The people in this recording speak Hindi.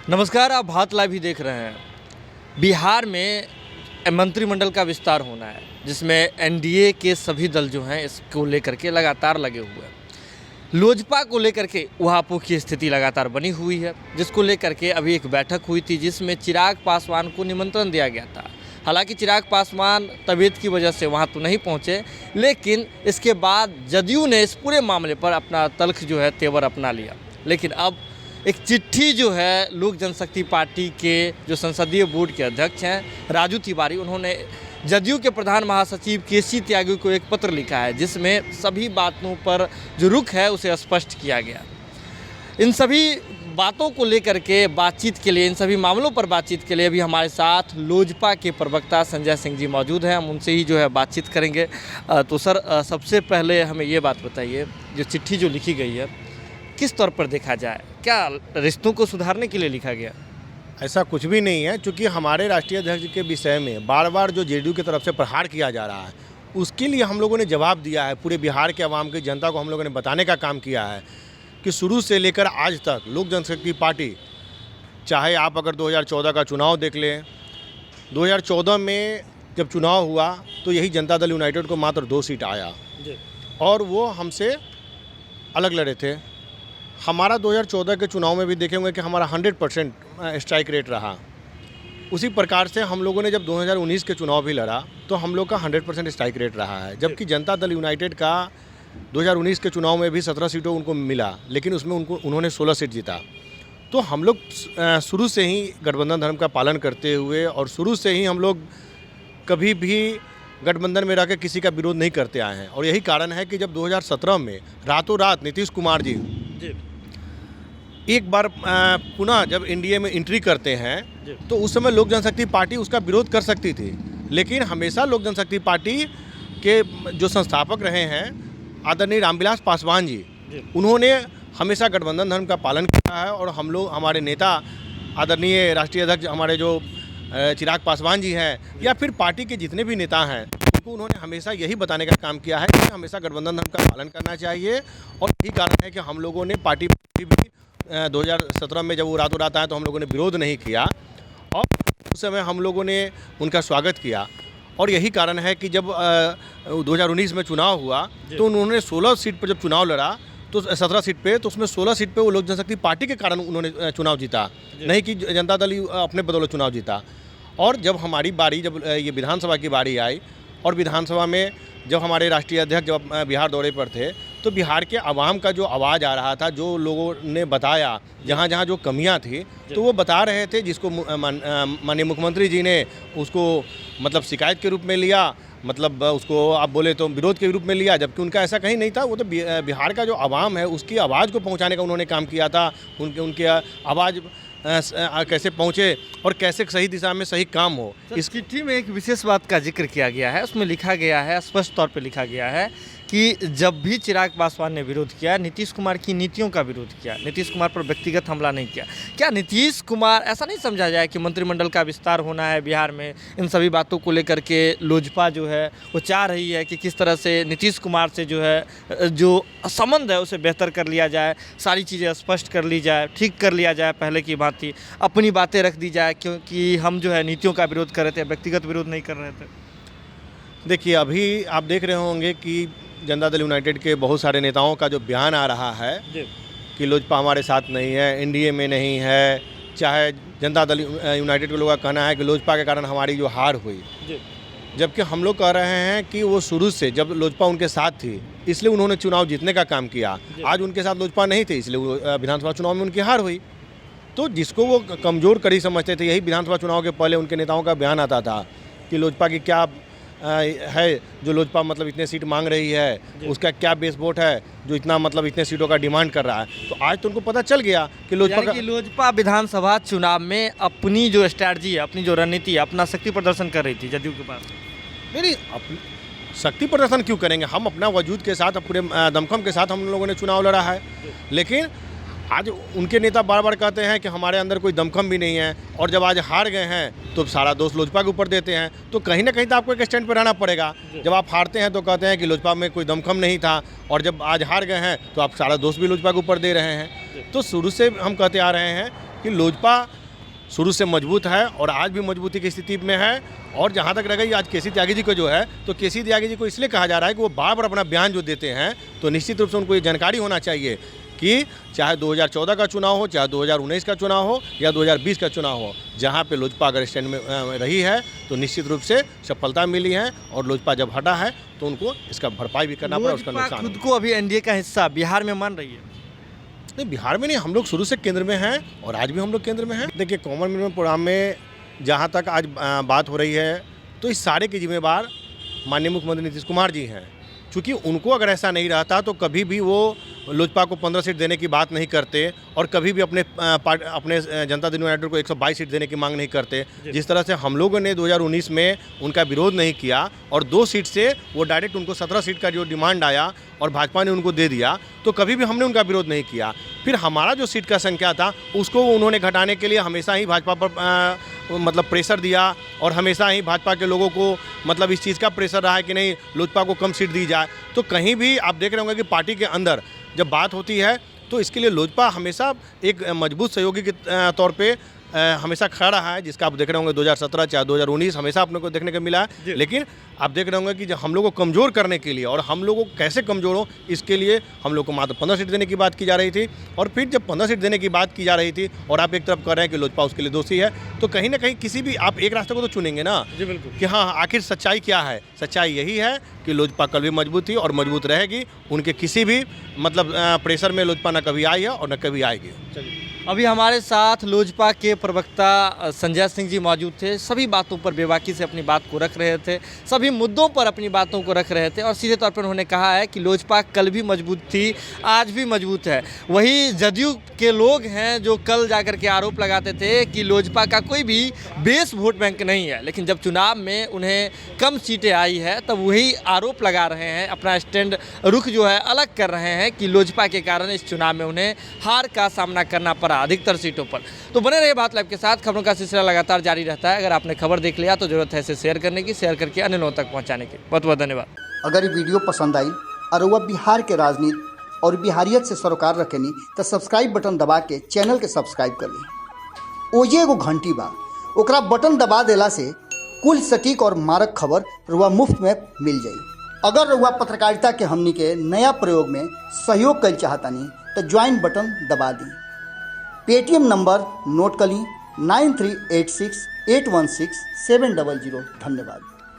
नमस्कार, आप भारत लाइव ही देख रहे हैं। बिहार में मंत्रिमंडल का विस्तार होना है, जिसमें एनडीए के सभी दल जो हैं इसको लेकर के लगातार लगे हुए हैं। लोजपा को लेकर के उहापोह की स्थिति लगातार बनी हुई है, जिसको लेकर के अभी एक बैठक हुई थी जिसमें चिराग पासवान को निमंत्रण दिया गया था। हालांकि चिराग पासवान तबीयत की वजह से वहां तो नहीं पहुंचे, लेकिन इसके बाद जदयू ने इस पूरे मामले पर अपना तल्ख जो है तेवर अपना लिया। लेकिन अब एक चिट्ठी जो है लोक जनशक्ति पार्टी के जो संसदीय बोर्ड के अध्यक्ष हैं राजू तिवारी, उन्होंने जदयू के प्रधान महासचिव केसी त्यागी को एक पत्र लिखा है, जिसमें सभी बातों पर जो रुख है उसे स्पष्ट किया गया। इन सभी बातों को लेकर के बातचीत के लिए, इन सभी मामलों पर बातचीत के लिए अभी हमारे साथ लोजपा के प्रवक्ता संजय सिंह जी मौजूद हैं। हम उनसे ही जो है बातचीत करेंगे। तो सर, सबसे पहले हमें ये बात बताइए, जो चिट्ठी जो लिखी गई है किस तौर पर देखा जाए? क्या रिश्तों को सुधारने के लिए लिखा गया? ऐसा कुछ भी नहीं है, क्योंकि हमारे राष्ट्रीय अध्यक्ष के विषय में बार बार जो जेडीयू की तरफ से प्रहार किया जा रहा है, उसके लिए हम लोगों ने जवाब दिया है। पूरे बिहार के आवाम की जनता को हम लोगों ने बताने का काम किया है कि शुरू से लेकर आज तक लोक जनशक्ति पार्टी, चाहे आप अगर 2014 का चुनाव देख लें, 2014 में जब चुनाव हुआ तो यही जनता दल यूनाइटेड को मात्र 2 सीट आया और वो हमसे अलग लड़े थे। हमारा 2014 के चुनाव में भी देखे होंगे कि हमारा 100% स्ट्राइक रेट रहा। उसी प्रकार से हम लोगों ने जब 2019 के चुनाव भी लड़ा तो हम लोग का 100% स्ट्राइक रेट रहा है, जबकि जनता दल यूनाइटेड का 2019 के चुनाव में भी 17 सीटों उनको मिला, लेकिन उसमें उन्होंने 16 सीट जीता। तो हम लोग शुरू से ही गठबंधन धर्म का पालन करते हुए और शुरू से ही हम लोग कभी भी गठबंधन में रह के किसी का विरोध नहीं करते आए हैं। और यही कारण है कि जब 2017 में रातों रात नीतीश कुमार जी एक बार पुनः जब एनडीए में एंट्री करते हैं तो उस समय लोक जनशक्ति पार्टी उसका विरोध कर सकती थी, लेकिन हमेशा लोक जनशक्ति पार्टी के जो संस्थापक रहे हैं आदरणीय रामविलास पासवान जी, उन्होंने हमेशा गठबंधन धर्म का पालन किया है। और हम लोग, हमारे नेता आदरणीय राष्ट्रीय अध्यक्ष हमारे जो चिराग पासवान जी हैं, या फिर पार्टी के जितने भी नेता हैं, उनको उन्होंने हमेशा यही बताने का काम किया है कि हमेशा गठबंधन धर्म का पालन करना चाहिए। और यही कारण है कि हम लोगों ने पार्टी भी 2017 में जब वो रातों रात आए तो हम लोगों ने विरोध नहीं किया और उस समय हम लोगों ने उनका स्वागत किया। और यही कारण है कि जब 2019 में चुनाव हुआ तो उन्होंने 16 सीट पर जब चुनाव लड़ा तो 17 सीट पे, तो उसमें 16 सीट पे वो लोक जनशक्ति पार्टी के कारण उन्होंने चुनाव जीता, नहीं कि जनता दल अपने बदौलत चुनाव जीता। और जब हमारी बारी, जब ये विधानसभा की बारी आई और विधानसभा में जब हमारे राष्ट्रीय अध्यक्ष जब बिहार दौरे पर थे तो बिहार के आवाम का जो आवाज़ आ रहा था, जो लोगों ने बताया जहाँ जहाँ जो कमियाँ थी, तो वो बता रहे थे, जिसको माननीय मुख्यमंत्री जी ने उसको मतलब शिकायत के रूप में लिया, मतलब उसको आप बोले तो विरोध के रूप में लिया, जबकि उनका ऐसा कहीं नहीं था। वो तो बिहार का जो आवाम है उसकी आवाज़ को पहुँचाने का उन्होंने काम किया था। उनके आवाज़ कैसे पहुँचे और कैसे सही दिशा में सही काम हो। इस चिट्ठी में एक विशेष बात का जिक्र किया गया है, उसमें लिखा गया है, स्पष्ट तौर पर लिखा गया है कि जब भी चिराग पासवान ने विरोध किया, नीतीश कुमार की नीतियों का विरोध किया, नीतीश कुमार पर व्यक्तिगत हमला नहीं किया। क्या नीतीश कुमार, ऐसा नहीं समझा जाए कि मंत्रिमंडल का विस्तार होना है बिहार में, इन सभी बातों को लेकर के लोजपा जो है वो चाह रही है कि किस तरह से नीतीश कुमार से जो है जो संबंध है उसे बेहतर कर लिया जाए, सारी चीज़ें स्पष्ट कर ली जाए, ठीक कर लिया जाए, पहले की बात ही अपनी बातें रख दी जाए, क्योंकि हम जो है नीतियों का विरोध कर रहे थे, व्यक्तिगत विरोध नहीं कर रहे थे। देखिए, अभी आप देख रहे होंगे कि जनता दल यूनाइटेड के बहुत सारे नेताओं का जो बयान आ रहा है कि लोजपा हमारे साथ नहीं है, एनडीए में नहीं है, चाहे जनता दल यूनाइटेड के लोगों का कहना है कि लोजपा के कारण हमारी जो हार हुई, जबकि हम लोग कह रहे हैं कि वो शुरू से जब लोजपा उनके साथ थी इसलिए उन्होंने चुनाव जीतने का काम किया। आज उनके साथ लोजपा नहीं थे, इसलिए विधानसभा चुनाव में उनकी हार हुई। तो जिसको वो कमज़ोर कड़ी समझते थे, यही विधानसभा चुनाव के पहले उनके नेताओं का बयान आता था कि लोजपा की क्या है, जो लोजपा मतलब इतने सीट मांग रही है, उसका क्या बेस वोट है जो इतना मतलब इतने सीटों का डिमांड कर रहा है। तो आज तो उनको पता चल गया कि लोजपा विधानसभा चुनाव में अपनी जो स्ट्रैटेजी है, अपनी जो रणनीति है, अपना शक्ति प्रदर्शन कर रही थी जदयू के पास। नहीं, शक्ति प्रदर्शन क्यों करेंगे? हम अपना वजूद के साथ, पूरे दमखम के साथ हम लोगों ने चुनाव लड़ा है। लेकिन आज उनके नेता बार बार कहते हैं कि हमारे अंदर कोई दमखम भी नहीं है, और जब आज हार गए हैं तो सारा दोष लोजपा के ऊपर देते हैं। तो कहीं ना कहीं तो आपको एक स्टैंड पर रहना पड़ेगा। जब आप हारते हैं तो कहते हैं कि लोजपा में कोई दमखम नहीं था, और जब आज हार गए हैं तो आप सारा दोष भी लोजपा के ऊपर दे रहे हैं। तो शुरू से हम कहते आ रहे हैं कि लोजपा शुरू से मजबूत है और आज भी मजबूती की स्थिति में है। और जहाँ तक रहेगा आज केसी त्यागी जी को जो है, तो केसी त्यागी जी को इसलिए कहा जा रहा है कि वो बार बार अपना बयान जो देते हैं, तो निश्चित रूप से उनको ये जानकारी होना चाहिए कि चाहे 2014 का चुनाव हो, चाहे 2019 का चुनाव हो या 2020 का चुनाव हो, जहाँ पे लोजपा अगर स्टैंड में रही है तो निश्चित रूप से सफलता मिली है। और लोजपा जब हटा है तो उनको इसका भरपाई भी करना पड़ा, उसका नुकसान। खुद को अभी एनडीए का हिस्सा बिहार में मान रही है? नहीं, बिहार में नहीं, हम लोग शुरू से केंद्र में हैं और आज भी हम लोग केंद्र में हैं। देखिए, कॉमन मिनिमम प्रोग्राम में जहाँ तक आज बात हो रही है, तो इस सारे के जिम्मेदार माननीय मुख्यमंत्री नीतीश कुमार जी हैं। चूँकि उनको अगर ऐसा नहीं रहता तो कभी भी वो लोजपा को 15 सीट देने की बात नहीं करते और कभी भी अपने जनता दल यूनाइटेड को 122 सीट देने की मांग नहीं करते। जिस तरह से हम लोगों ने 2019 में उनका विरोध नहीं किया और 2 सीट से वो डायरेक्ट उनको 17 सीट का जो डिमांड आया और भाजपा ने उनको दे दिया, तो कभी भी हमने उनका विरोध नहीं किया। फिर हमारा जो सीट का संख्या था उसको उन्होंने घटाने के लिए हमेशा ही भाजपा पर मतलब प्रेशर दिया और हमेशा ही भाजपा के लोगों को मतलब इस चीज़ का प्रेशर रहा है कि नहीं, लोजपा को कम सीट दी जाए। तो कहीं भी आप देख रहे होंगे कि पार्टी के अंदर जब बात होती है तो इसके लिए लोजपा हमेशा एक मजबूत सहयोगी के तौर पे हमेशा खड़ा रहा है, जिसका आप देख रहे होंगे 2017 चाहे 2019 हमेशा अपने को देखने को मिला है। लेकिन आप देख रहे होंगे कि जब हम लोग को कमज़ोर करने के लिए और हम लोग को कैसे कमज़ोर हो, इसके लिए हम लोग को मात्र 15 सीट देने की बात की जा रही थी। और फिर जब 15 सीट देने की बात की जा रही थी और आप एक तरफ कर रहे हैं कि लोजपा उसके लिए दोषी है, तो कहीं ना कहीं किसी भी आप एक रास्ते को तो चुनेंगे ना। जी बिल्कुल। कि हाँ, आखिर सच्चाई क्या है? सच्चाई यही है कि लोजपा कल भी मजबूत थी और मजबूत रहेगी। उनके किसी भी मतलब प्रेशर में लोजपा न कभी आई है और न कभी आएगी। चलिए, अभी हमारे साथ लोजपा के प्रवक्ता संजय सिंह जी मौजूद थे। सभी बातों पर बेबाकी से अपनी बात को रख रहे थे, सभी मुद्दों पर अपनी बातों को रख रहे थे और सीधे तौर पर उन्होंने कहा है कि लोजपा कल भी मजबूत थी, आज भी मजबूत है। वही जदयू के लोग हैं जो कल जाकर के आरोप लगाते थे कि लोजपा का कोई भी बेस वोट बैंक नहीं है, लेकिन जब चुनाव में उन्हें कम सीटें आई है तब वही आरोप लगा रहे हैं, अपना स्टैंड रुख जो है अलग कर रहे हैं कि लोजपा के कारण इस चुनाव में उन्हें हार का सामना करना पड़ा अधिकतर सीटों पर। तो बने रहिए बात लाइव के साथ, खबरों का सिलसिला लगातार जारी रहता है। अगर आपने खबर देख लिया तो जरूरत है इसे शेयर करने की, शेयर करके अन्य लोगों तक पहुंचाने की। बहुत बहुत धन्यवाद। अगर ये वीडियो पसंद आई और वह बिहार के राजनीति और बिहारियत से सरोकार रखेनी तो सब्सक्राइब बटन दबा के चैनल के सब्सक्राइब कर ली। ओजे एगो घंटी बा, ओकरा बटन दबा देला से कुल सटीक और मारक खबर रुआ मुफ्त में मिल जाई। अगर रुआ पत्रकारिता के हमनी के नया प्रयोग में सहयोग कर चाहतानी तो ज्वाइन बटन दबा दी। पेटीएम नंबर नोट कर ली 9386816700। धन्यवाद।